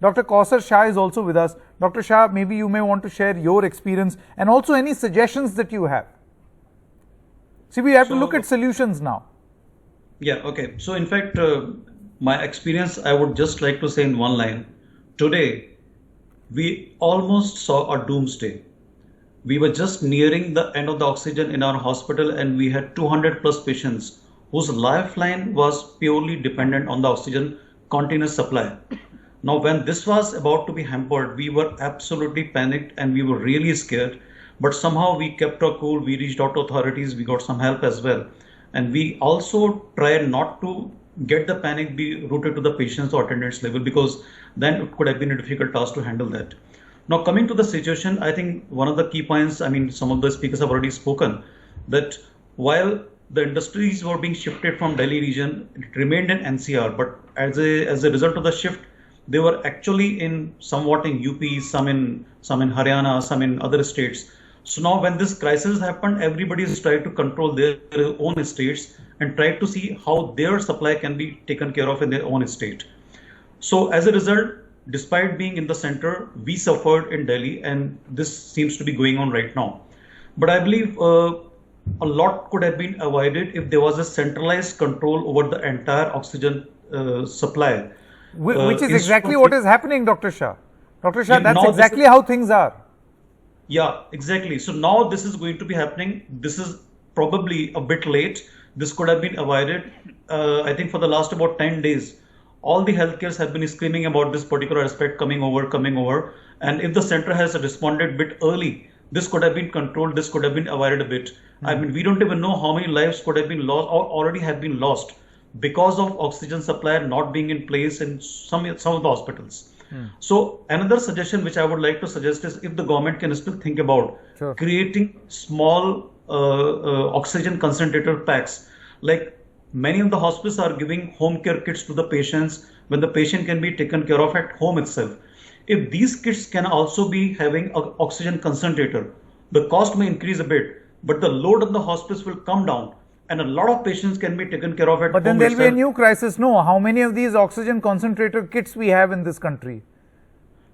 Dr. Kausar Shah is also with us. Dr. Shah, maybe you may want to share your experience and also any suggestions that you have. See, we have to look at solutions now. Yeah, okay. So in fact, my experience, I would just like to say in one line. Today, we almost saw a doomsday. We were just nearing the end of the oxygen in our hospital, and we had 200 plus patients whose lifeline was purely dependent on the oxygen continuous supply. Now, when this was about to be hampered, we were absolutely panicked and we were really scared. But somehow we kept our cool, we reached out to authorities, we got some help as well. And we also tried not to get the panic be routed to the patients or attendants level, because then it could have been a difficult task to handle that. Now, coming to the situation, I think one of the key points, I mean, some of the speakers have already spoken, that while the industries were being shifted from Delhi region, it remained in NCR, but as a result of the shift, they were actually in somewhat in UP, some in Haryana, some in other states. So now when this crisis happened, everybody is trying to control their own states and try to see how their supply can be taken care of in their own state. So as a result, despite being in the center, we suffered in Delhi, and this seems to be going on right now. But I believe a lot could have been avoided if there was a centralized control over the entire oxygen supply. Which is exactly what is happening, Dr. Shah. Dr. Shah, that's exactly how things are. Yeah, exactly. So now this is going to be happening. This is probably a bit late. This could have been avoided. I think for the last about 10 days, all the healthcares have been screaming about this particular aspect coming over. And if the center has responded a bit early, this could have been controlled. This could have been avoided a bit. I mean, we don't even know how many lives could have been lost or already have been lost because of oxygen supply not being in place in some of the hospitals. So another suggestion which I would like to suggest is if the government can still think about creating small oxygen concentrator packs. Like many of the hospitals are giving home care kits to the patients when the patient can be taken care of at home itself. If these kits can also be having an oxygen concentrator, the cost may increase a bit, but the load on the hospitals will come down. And a lot of patients can be taken care of at home. But then there will be a new crisis. No, how many of these oxygen concentrator kits we have in this country?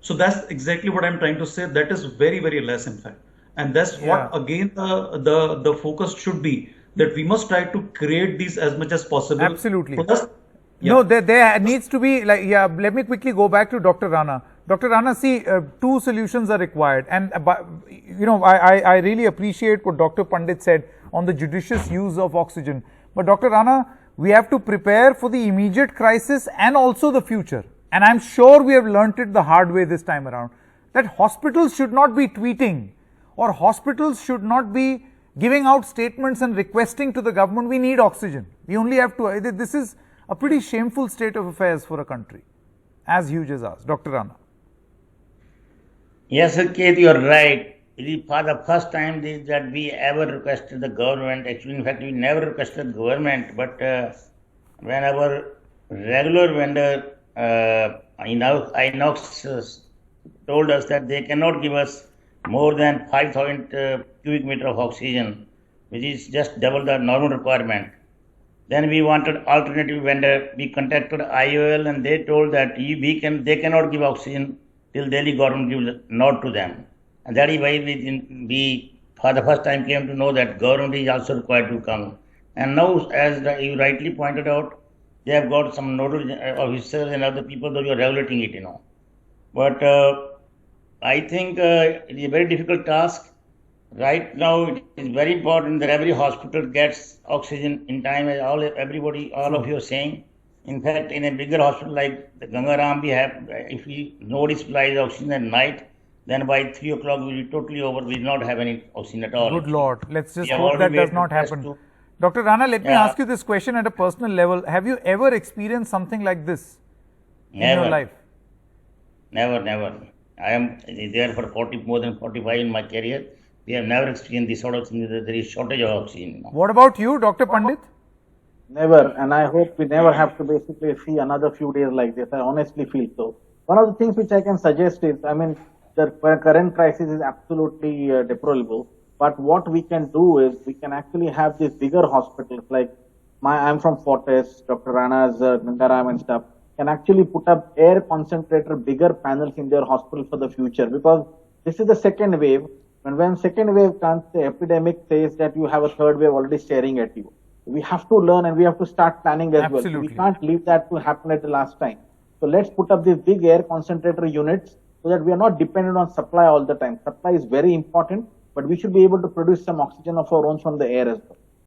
So that's exactly what I'm trying to say. That is very, very less, in fact. And that's what, again, the focus should be, that we must try to create these as much as possible. Absolutely. No, there needs to be, like, let me quickly go back to Dr. Rana. Dr. Rana, see, two solutions are required. And, you know, I really appreciate what Dr. Pandit said on the judicious use of oxygen. But Dr. Rana, we have to prepare for the immediate crisis and also the future. And I'm sure we have learnt it the hard way this time around, that hospitals should not be tweeting, or hospitals should not be giving out statements and requesting to the government, we need oxygen. We only have to, this is a pretty shameful state of affairs for a country as huge as ours. Dr. Rana. Yes, Saket, you're right. It is for the first time that we ever requested the government. Actually, in fact, we never requested government, but when our regular vendor, Inox, told us that they cannot give us more than 5,000 cubic meter of oxygen, which is just double the normal requirement. Then we wanted alternative vendor. We contacted IOL, and they told that they cannot give oxygen till Delhi government gives nod to them. And that is why we for the first time came to know that government is also required to come. And now, as you rightly pointed out, they have got some nodal officers and other people that are regulating it, But I think it is a very difficult task. Right now, it is very important that every hospital gets oxygen in time, as all of you are saying. In fact, in a bigger hospital like the Gangaram, we have, if nobody supplies oxygen at night, then by 3 o'clock we will be totally over. We will not have any oxygen at all. Good Lord. Let's just hope that does not happen. Dr. Rana, let me ask you this question at a personal level. Have you ever experienced something like this in your life? Never. I am there for more than 45 in my career. We have never experienced this sort of thing. There is shortage of oxygen. What about you, Dr. Pandit? Never, and I hope we never have to basically see another few days like this. I honestly feel so. One of the things which I can suggest is, I mean, the current crisis is absolutely deplorable. But what we can do is we can actually have these bigger hospitals like I'm from Fortis, Dr. Rana's Gangaram and stuff. can actually put up air concentrator, bigger panels in their hospital for the future, because this is the second wave. When second wave comes, the epidemic says that you have a third wave already staring at you. We have to learn and we have to start planning as well. Absolutely. We can't leave that to happen at the last time. So let's put up these big air concentrator units so that we are not dependent on supply all the time. Supply is very important, but we should be able to produce some oxygen of our own from the air as well.